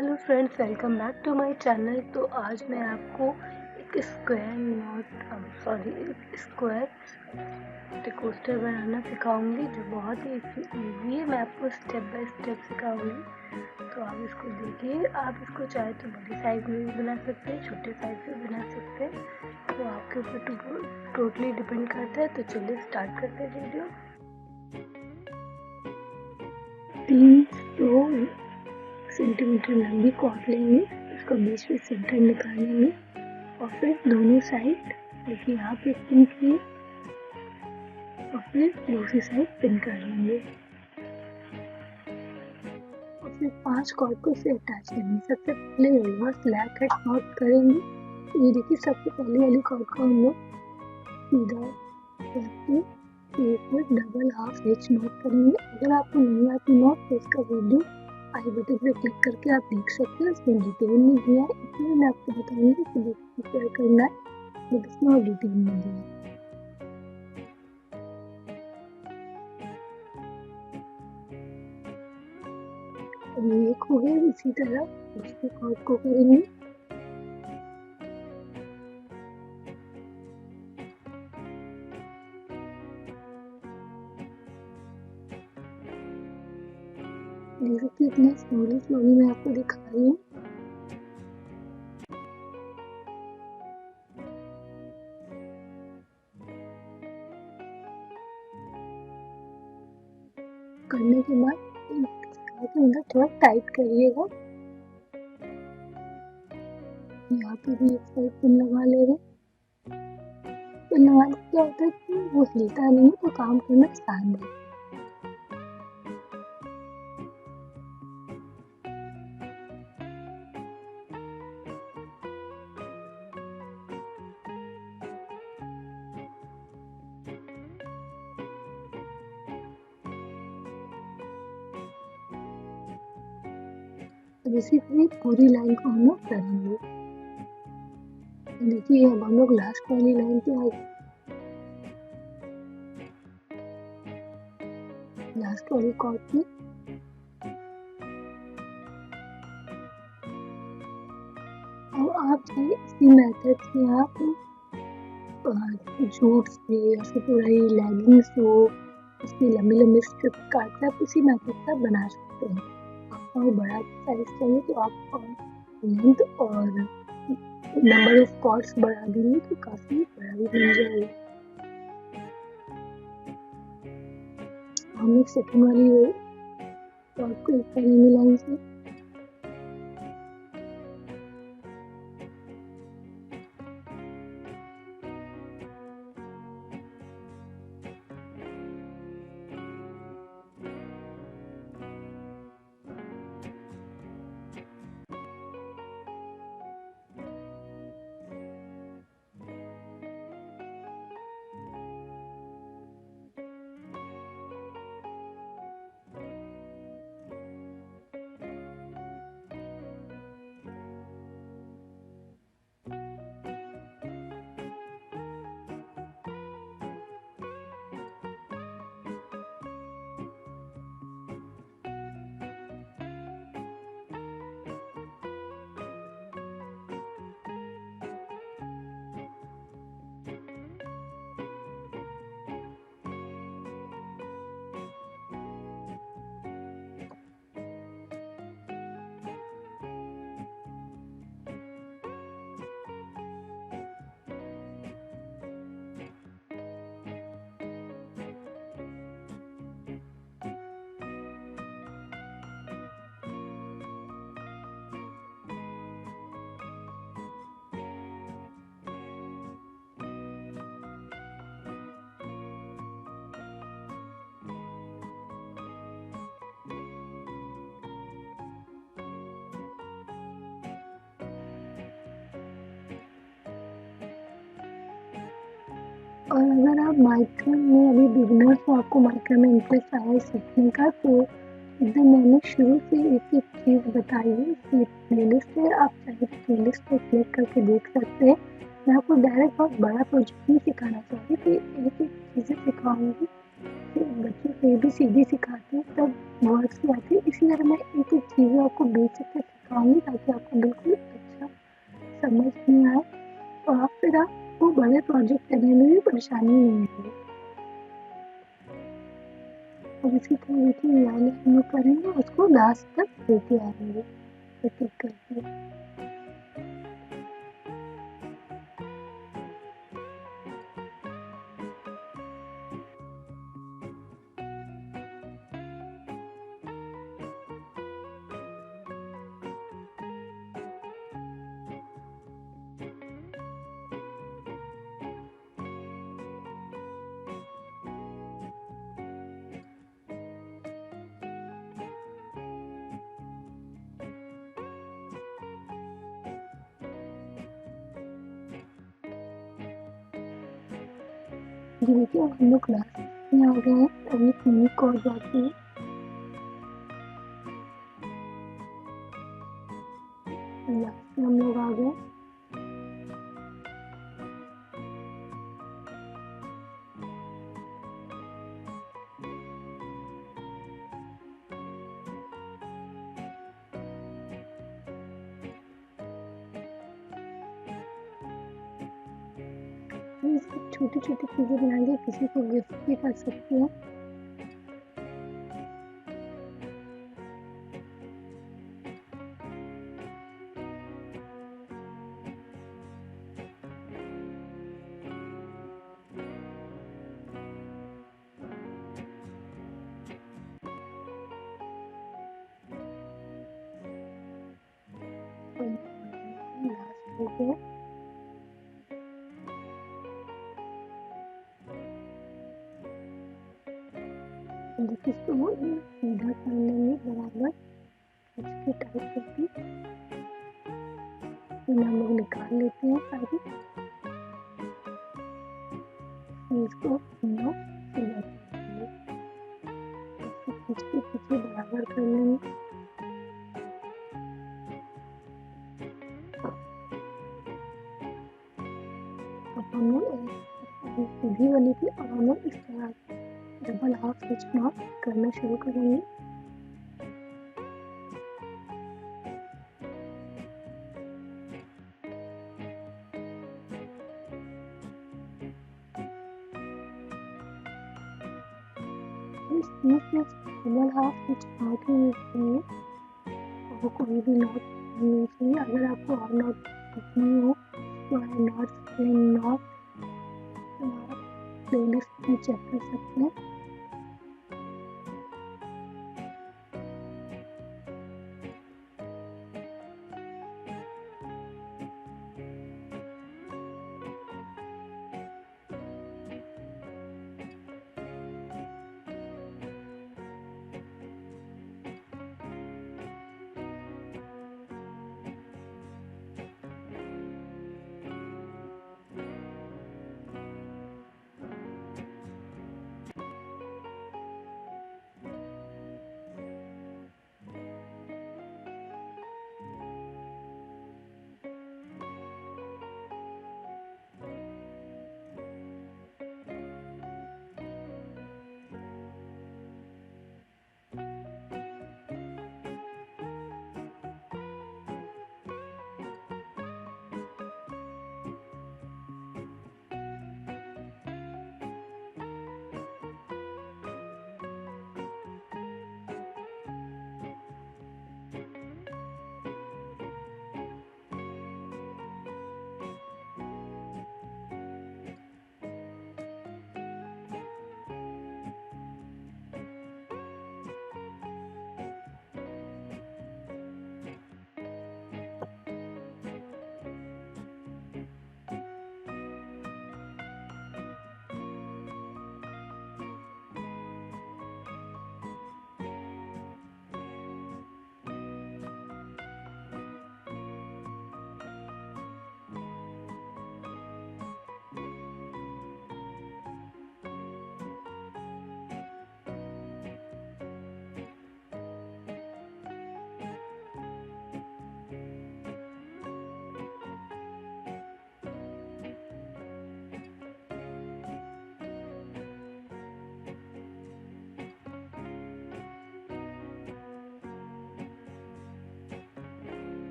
Hello friends, welcome back to my channel. तो आज मैं आपको एक स्क्वायर ट्रिकोस्टर बनाना सिखाऊंगी जो बहुत ही इजी है। मैं आपको स्टेप बाय स्टेप सिखाऊंगी, तो आप इसको देखिए। आप इसको चाहे तो बड़ी साइज में भी बना सकते हैं, छोटे साइज में बना सकते हैं, तो आपके ऊपर टोटली डिपेंड करता है। तो चलिए स्टार्ट करते हैं वीडियो। 3 सेंटीमीटर लंबी कॉर्ड लेंगे, इसको बीच में सेंटर निकालेंगे और फिर दोनों साइड देखिए यहाँ पे पिन किए और फिर दूसरी साइड पिन कर लेंगे और फिर 5 कॉर्ड को इसे अटैच करेंगे। सबसे पहले रिवर्स लैक हेड नॉट करेंगे। ये देखिए, सबसे पहले वाली कॉर्ड को हम लोग सीधा करके फिर डबल हाफ एच नॉट करेंगे। अगर आपको नहीं आती नॉट तो इसका वीडियो आई बटन पे क्लिक करके आप देख सकते हैं, उसमें डिटेल में दिया है। इसमें मैं आपको बताऊंगी कि देखिए क्या करना है, बट इसमें और डिटेल में दिया है। ये एक हो गया, इसी तरह दूसरे कॉर्ड को करेंगे। देख सकते हैं इतना स्लोली मैं आपको दिखा रही हूँ। करने के बाद इसके अंदर थोड़ा टाइट करिएगा। यहाँ पे भी एक साइड पिन लगा ले रहे। पिन लगाने से क्या होता है कि वो हिलता नहीं है, तो काम करना आसान है। इसी तरह पूरी लाइन को हम लोग करेंगे। देखिए अब हम लोग लास्ट वाली लाइन पे आ गए। लास्ट वाली कॉर्ड पे अब आप चाहे इसी मेथड से आप जूट से या फिर पूरी लेगिंग्स हो, उसकी लंबी लंबी स्ट्रिप काट के आप इसी मेथड का बना सकते हैं। और बड़ा साइज चाहिए तो आप लेंथ और नंबर ऑफ कॉर्ड्स बढ़ा देंगे तो काफी बड़ा भी बन जाएगा। हम लोग सेकंड वाली कॉर्ड को एक करेंगे लाइन से। और अगर आप माइक्रो में अभी बिगिनर्स हो, आपको माइक्रो में इंटरेस्ट आया है सीखने का, तो एकदम मैंने शुरू से एक एक चीज़ बताई है। इसकी प्लेलिस्ट है, आप चाहे तो प्लेलिस्ट पर क्लिक करके देख सकते हैं। मैं आपको डायरेक्ट बहुत बड़ा प्रोजेक्ट नहीं सिखाना चाहती, तो एक एक चीज़ें सिखाऊंगी। बच्चों को ABCD सिखाती हूँ तब वर्ड्स भी आती है, इसलिए मैं एक एक चीज़ें आपको बेसिक से दिखाऊंगी ताकि आपको बिल्कुल अच्छा समझ में आए और फिर आपको बड़े प्रोजेक्ट करने में भी परेशानी नहीं होगी। और इसी तरह देखिए ये वाले हम लोग करेंगे, उसको लास्ट तक लेके आएंगे एक एक करके। ये देखिए अब हम लोग क्लास में आ गए हैं, अभी यूनिक और बाकी है। लास्ट में हम लोग आ गए। ये सब छोटी छोटी चीजें बनाएंगे, किसी को गिफ्ट भी कर सकते हैं। लास्ट हो गया। देखिए इसको सीधा कर लेंगे बराबर, इसके टाइप करके हम लोग निकाल लेते हैं सारी। इसको हम लोग सीधा कर लेंगे, इसको पीछे पीछे बराबर कर लेंगे। अब हम लोग सीधी वाली थी, अब हम लोग इस तरह डबल हाफ स्टिच नॉट करना शुरू करेंगे। Double half stitch not he use करेंगे, वो कोई भी नॉट नहीं चाहिए। अगर आपको और नॉट सीखनी हो तो नॉट नॉट प्लेलिस्ट में चेक कर सकते हैं।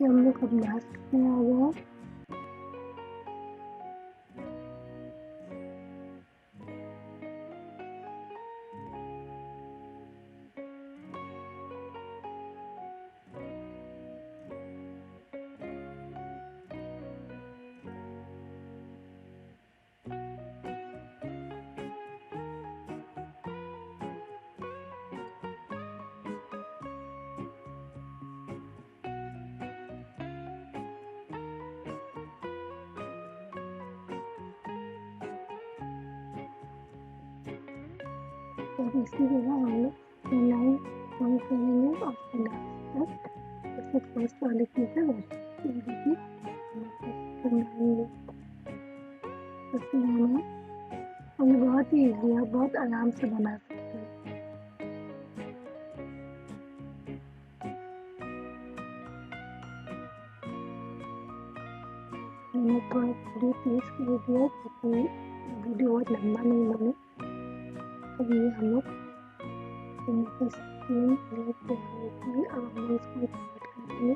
देखिए हम लोग अब लास्ट में आ गए हैं। अब इसी जगह हम लोग लाइन ड्रॉ करेंगे और फिर लास्ट तक जैसे फर्स्ट वाले की है वैसे ये देखिए लाइन ऐसे लाना है और ये बहुत ही ईजी है, बहुत आराम से बना सकते हैं। मैंने थोड़ा वीडियो तेज कर दिया ताकि वीडियो बहुत लंबा नहीं बने। तो ये हम लोग सेम प्लेट पे आएगी और हम लोग इसको काट करेंगे,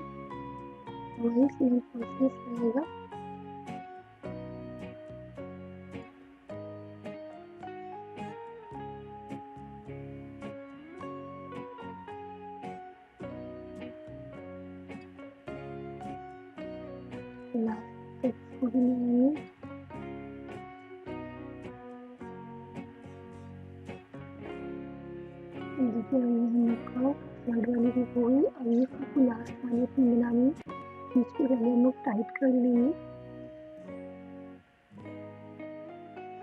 वही सेम प्रोसेस रहेगा। लास्ट तक इसको भी लगाएंगे। देखिए हम लोग का थर्ड वाली भी हो गई। अब ये आपको लास्ट वाले पिन बनानी है, बीच के पहले हम लोग टाइट कर लेंगे।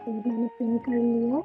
तो मैंने पिन कर लिया है।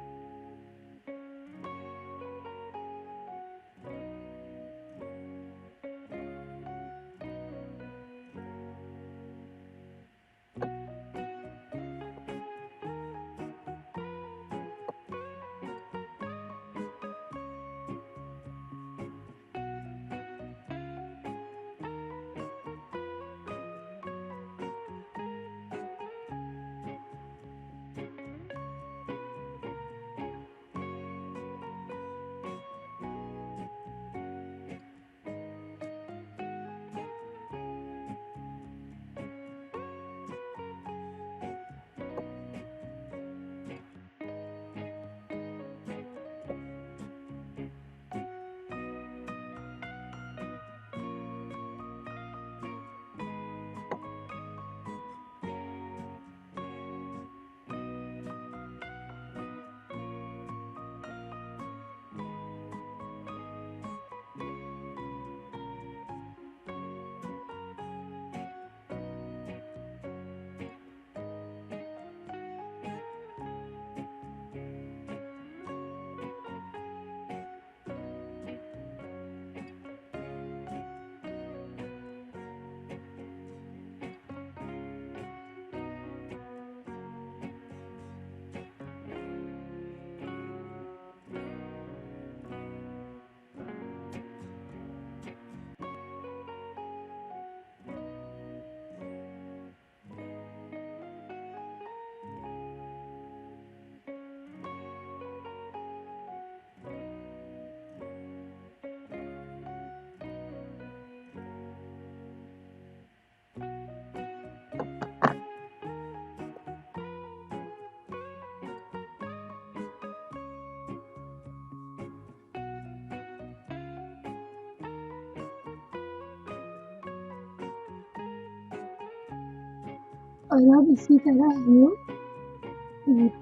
और अब इसी तरह हम लोग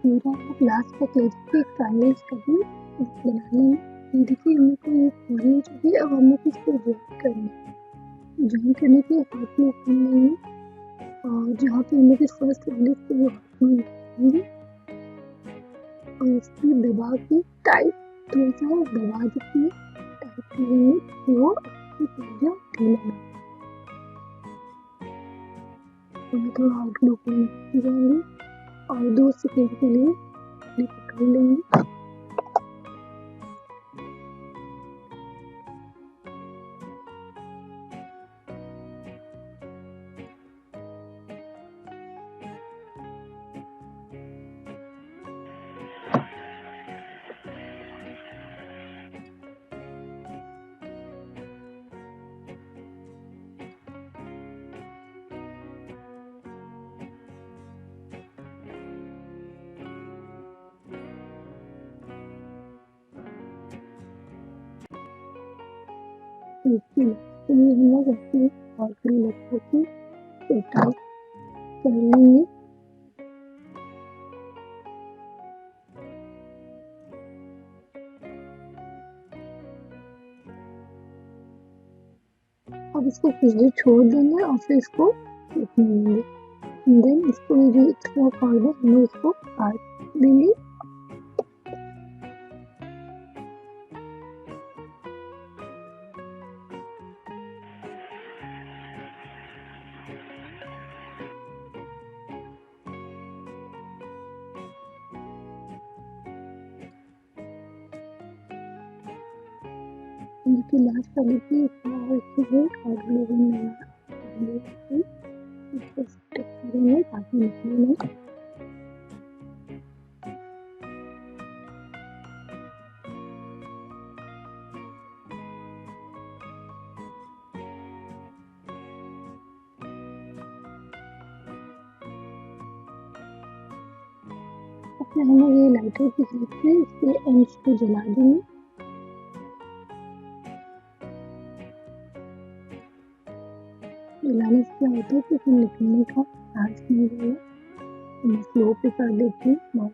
पूरा ग्लास का केज पे ट्रायंगल्स का भी बना लेंगे। ये देखिए हम लोग को ये पूरी हो चुकी है। अब हम लोग इसको ज्वाइन करना है। ज्वाइन करने के हाथ में खोल लेंगे और जहाँ पे हम लोग इस फर्स्ट वाले से वो हाथ में लगाएंगे और इसको दबा के टाइट थोड़ा सा दबा देते टाइट करेंगे कि वो अच्छी तरह ढीला ना। मैं थोड़ा आउटलुक में जाएंगे और 2 सेकंड के लिए पकड़ लेंगे। इसकी लास्ट में हम लोग अपनी आखिरी लटकों की अटैच कर लेंगे। अब इसको कुछ देर छोड़ देंगे और फिर इसको सेकने देंगे। देन इसको ये जो एक्स्ट्रा कॉर्ड है हम लोग इसको काट देंगे। देखिए लास्ट वाले की अच्छे से कॉर्ड में इसको सेट करेंगे ताकि निकले नहीं। फिर हम लोग ये लाइटर की हेल्प से इसके एंड्स को जला देंगे। जलाने से क्या होता है कि फिर निकलने का चांस नहीं रहेगा। मैं स्लो पे कर देती हूँ।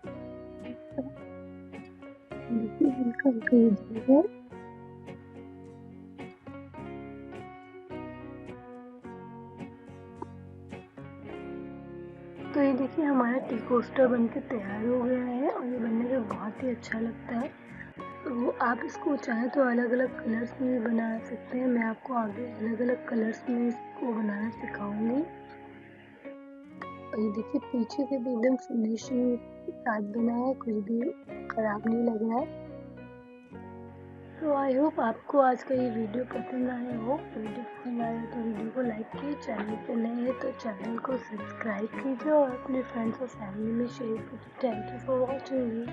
देखिए हल्का हल्का ये जल गया। तो ये देखिए हमारा टी कोस्टर बनके तैयार हो गया है और ये बनने में बहुत ही अच्छा लगता है। तो आप इसको चाहे तो अलग अलग कलर्स में भी बना सकते हैं। मैं आपको आगे अलग अलग कलर्स में इसको बनाना सिखाऊंगी। और ये देखिए पीछे से भी एकदम फिनिशिंग के साथ बना है, कुछ भी खराब नहीं लग रहा है। तो आई होप आपको आज का ये वीडियो पसंद आया हो। वीडियो पसंद आया तो वीडियो को लाइक कीजिए, चैनल पे नए हैं तो चैनल को सब्सक्राइब कीजिए और अपने फ्रेंड्स और फैमिली में शेयर कीजिए। Thank you for watching.